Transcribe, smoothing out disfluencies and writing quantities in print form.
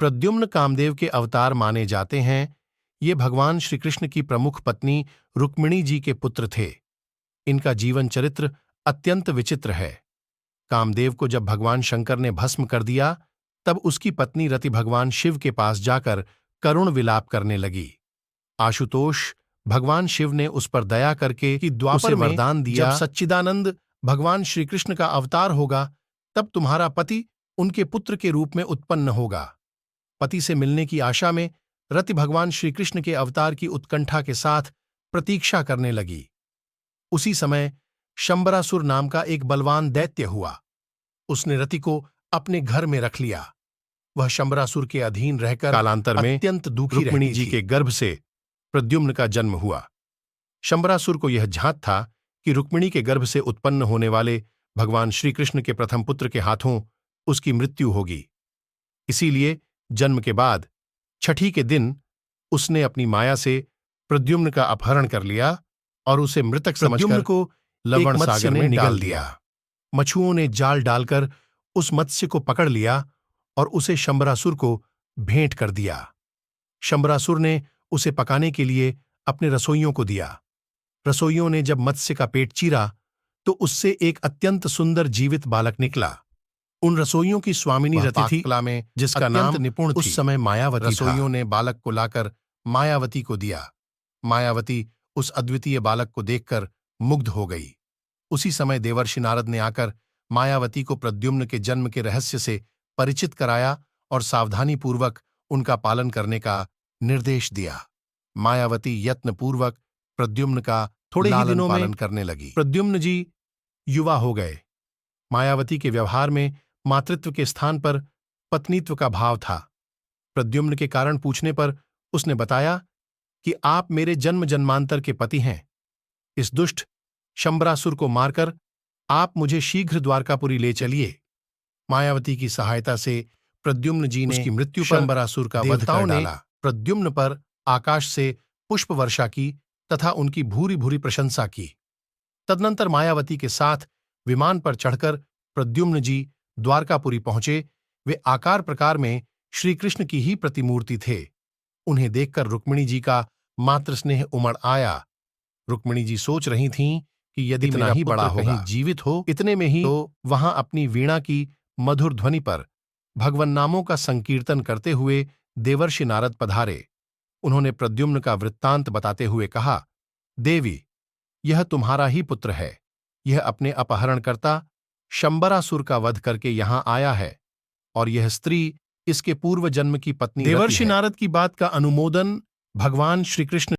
प्रद्युम्न कामदेव के अवतार माने जाते हैं। ये भगवान श्री कृष्ण की प्रमुख पत्नी रुक्मिणी जी के पुत्र थे। इनका जीवन चरित्र अत्यंत विचित्र है। कामदेव को जब भगवान शंकर ने भस्म कर दिया, तब उसकी पत्नी रति भगवान शिव के पास जाकर करुण विलाप करने लगी। आशुतोष, भगवान शिव ने उस पर दया करके कि द्वापर में वरदान दिया, जब सच्चिदानंद भगवान श्री कृष्ण का अवतार होगा, तब तुम्हारा पति उनके पुत्र के रूप में उत्पन्न होगा। पति से मिलने की आशा में रति भगवान श्री कृष्ण के अवतार की उत्कंठा के साथ प्रतीक्षा करने लगी। उसी समय शंबरासुर नाम का एक बलवान दैत्य हुआ। उसने रति को अपने घर में रख लिया। वह शंबरासुर के अधीन रहकर कालांतर में अत्यंत दुखी रुक्मिणी जी के गर्भ से प्रद्युम्न का जन्म हुआ। शंबरासुर को यह झांत था कि रुक्मिणी के गर्भ से उत्पन्न होने वाले भगवान श्री कृष्ण के प्रथम पुत्र के हाथों उसकी मृत्यु होगी। इसीलिए जन्म के बाद छठी के दिन उसने अपनी माया से प्रद्युम्न का अपहरण कर लिया और उसे मृतक समझकर को लवण सागर में निकाल दिया। मछुओं ने जाल डालकर उस मत्स्य को पकड़ लिया और उसे शंबरासुर को भेंट कर दिया। शंबरासुर ने उसे पकाने के लिए अपने रसोइयों को दिया। रसोइयों ने जब मत्स्य का पेट चीरा तो उससे एक अत्यंत सुंदर जीवित बालक निकला। उन रसोइयों की स्वामिनी रति थी, में जिसका नाम निपुण उस समय मायावती। रसोइयों ने बालक को लाकर मायावती को दिया। मायावती उस अद्वितीय बालक को देखकर मुग्ध हो गई। उसी समय देवर्षि नारद ने आकर मायावती को प्रद्युम्न के जन्म के रहस्य से परिचित कराया और सावधानीपूर्वक उनका पालन करने का निर्देश दिया। मायावती यत्नपूर्वक प्रद्युम्न का थोड़े ही दिनों में पालन करने लगी। प्रद्युम्न जी युवा हो गए। मायावती के व्यवहार में मातृत्व के स्थान पर पत्नीत्व का भाव था। प्रद्युम्न के कारण पूछने पर उसने बताया कि आप मेरे जन्म जन्मांतर के पति हैं। इस दुष्ट शंबरासुर को मारकर आप मुझे शीघ्र द्वारकापुरी ले चलिए। मायावती की सहायता से प्रद्युम्न जी ने उसकी मृत्यु पर शंबरासुर का वध कर डाला। प्रद्युम्न पर आकाश से पुष्प वर्षा की तथा उनकी भूरी भूरी प्रशंसा की। तदनंतर मायावती के साथ विमान पर चढ़कर प्रद्युम्न जी द्वारकापुरी पहुंचे। वे आकार प्रकार में श्री कृष्ण की ही प्रतिमूर्ति थे। उन्हें देखकर रुक्मिणी जी का मातृस्नेह उमड़ आया। रुक्मिणी जी सोच रही थीं कि यदि इतना ही बड़ा होगा, जीवित हो, इतने में ही तो वहां अपनी वीणा की मधुर ध्वनि पर भगवन नामों का संकीर्तन करते हुए देवर्षि नारद पधारे। उन्होंने प्रद्युम्न का वृत्तांत बताते हुए कहा, देवी, यह तुम्हारा ही पुत्र है। यह अपने अपहरणकर्ता शंबरासुर का वध करके यहां आया है और यह स्त्री इसके पूर्व जन्म की पत्नी। देवर्षि नारद की बात का अनुमोदन भगवान श्री कृष्ण